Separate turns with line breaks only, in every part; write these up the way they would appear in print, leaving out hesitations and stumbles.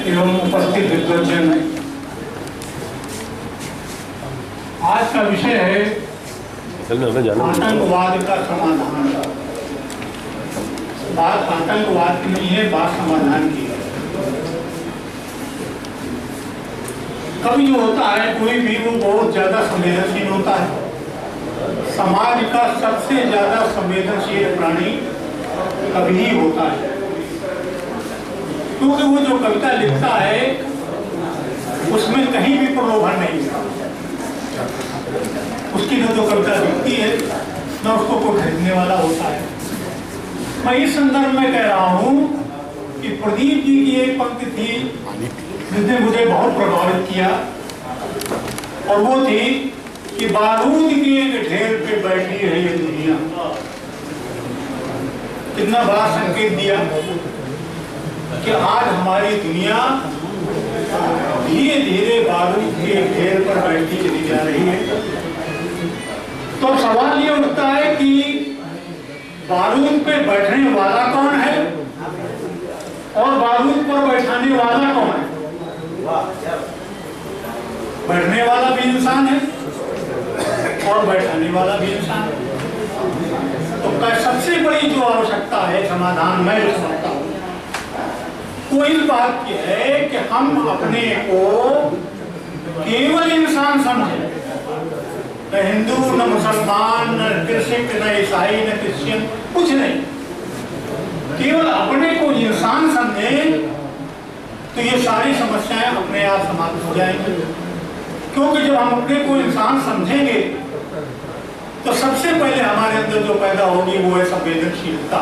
एवं उपस्थित विद्वज्जन, आज का विषय है आतंकवाद का समाधान। बात आतंकवाद की नहीं है, बात समाधान की है। कभी जो होता है कोई भी वो बहुत ज्यादा संवेदनशील होता है। समाज का सबसे ज्यादा संवेदनशील प्राणी कभी ही होता है, क्योंकि वो जो कविता लिखता है उसमें कहीं भी प्रलोभन नहीं है। उसकी जो कविता लिखती है न उसको कोई खरीदने वाला होता है। मैं इस संदर्भ में कह रहा हूं कि प्रदीप जी की एक पंक्ति थी जिसने मुझे बहुत प्रभावित किया, और वो थी कि बारूद के एक ढेर पे बैठी है ये दुनिया। कितना बड़ा संकेत दिया कि आज हमारी दुनिया धीरे धीरे बारूद के ढेर पर बैठती चली जा रही है। तो सवाल ये उठता है कि बारूद पे बैठने वाला कौन है और बारूद पर बैठाने वाला कौन है? बैठने वाला भी इंसान है और बैठाने वाला भी इंसान है। तो सबसे बड़ी जो आवश्यकता है समाधान मैं जो समझता हूँ वो इस बात की है कि हम अपने को केवल इंसान समझें, न हिंदू न मुसलमान न कृषक न ईसाई न क्रिश्चियन, कुछ नहीं, केवल अपने को इंसान समझें तो ये सारी समस्याएं अपने आप समाप्त हो जाएंगी। क्योंकि जब हम अपने को इंसान समझेंगे तो सबसे पहले हमारे अंदर जो पैदा होगी वो है संवेदनशीलता।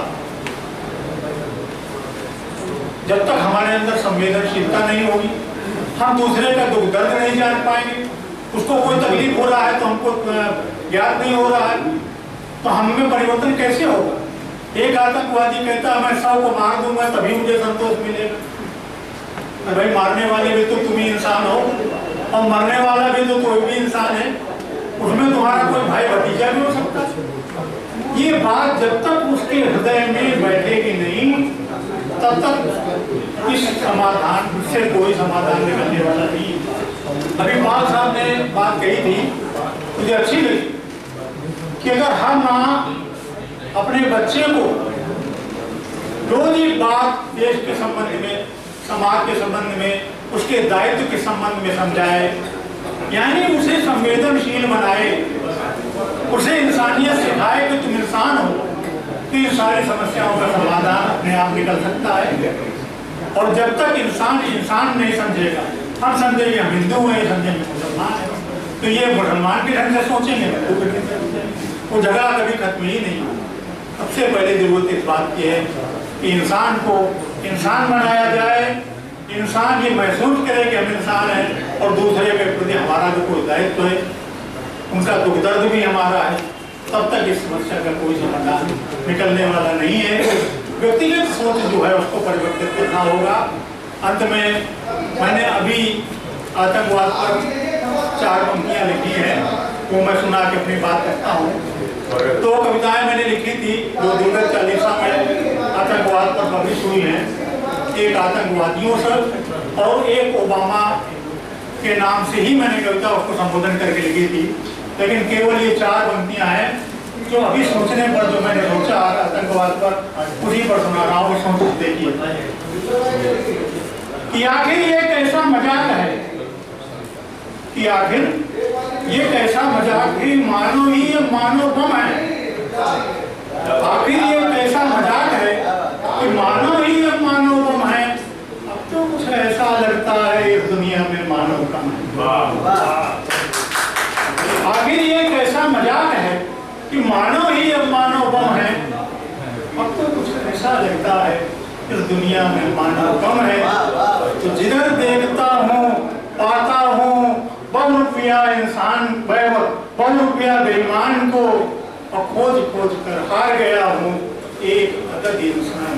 जब तक हमारे अंदर संवेदनशीलता नहीं होगी हम दूसरे का दुख दर्द नहीं जान पाएंगे। उसको कोई तकलीफ हो रहा है तो हमको ज्ञात नहीं हो रहा है, तो हम में परिवर्तन कैसे होगा? एक आतंकवादी कहता है मैं 100 को मार दूंगा तभी मुझे संतोष मिलेगा। भाई मारने वाले भी तो तुम ही इंसान हो और मरने वाला भी तो कोई भी इंसान है, उसमें तुम्हारा कोई भाई भतीजा भी हो सकता है। ये बात जब तक उसके हृदय में बैठेगी नहीं तब तक इस समाधान से कोई समाधान निकलने वाला नहीं। अभी पाल साहब ने बात कही थी, मुझे अच्छी लगी कि अगर हम अपने बच्चे को रोज एक बात देश के संबंध में, समाज के संबंध में, उसके दायित्व के संबंध में समझाए, यानी उसे संवेदनशील बनाए, उसे इंसानियत सिखाए कि तुम इंसान हो, तो इन सारी समस्याओं का समाधान अपने आप निकल सकता है। और जब तक इंसान इंसान नहीं समझेगा, हम समझेंगे हम हिंदू हैं, समझेंगे मुसलमान है, तो ये मुसलमान के ढंग से सोचेंगे, वो जगह कभी खत्म ही नहीं। सबसे पहले जरूरत इस बात की है कि इंसान को इंसान बनाया जाए, इंसान ये महसूस करे कि हम इंसान हैं और दूसरे के प्रति हमारा जो कोई दायित्व है, उनका दुख दर्द भी हमारा है, तब तक इस समस्या का कोई समाधान निकलने वाला नहीं है। व्यक्तिगत सोच जो है उसको परिवर्तित करना होगा। अंत में मैंने अभी आतंकवाद पर 4 पंक्तियां लिखी हैं, वो मैं सुना के अपनी बात करता हूँ। 2 कविताएं मैंने लिखी थी जो 2040 में आतंकवाद पर पब्लिश हुई हैं, एक आतंकवादियों से और एक ओबामा के नाम से ही मैंने कविता उसको संबोधन करके लिखी थी। लेकिन केवल ये 4 पंक्तियां हैं जो अभी सोचने पर जो मैंने सोचा आतंकवाद पर, उसी पर सुना रहा हूँ। सोच देखिए कि आखिर ये कैसा मजाक है, कि आखिर ये कैसा मजाक ही मानो ही मानो बम है। आखिर ये कैसा मजाक है कि मानो ही मानो बम है। अब तो कुछ ऐसा लगता है इस दुनिया में मानव कम है। आखिर ये कैसा मजाक है कि मानो ही अब मानव बम है। अब तो कुछ ऐसा लगता है इस दुनिया में मानव कम है। तो जिधर देखता हूँ पाता हूँ बम रुपया इंसान, बम रुपया बेईमान को, और खोज खोज कर हार गया हूँ एक अदद इंसान।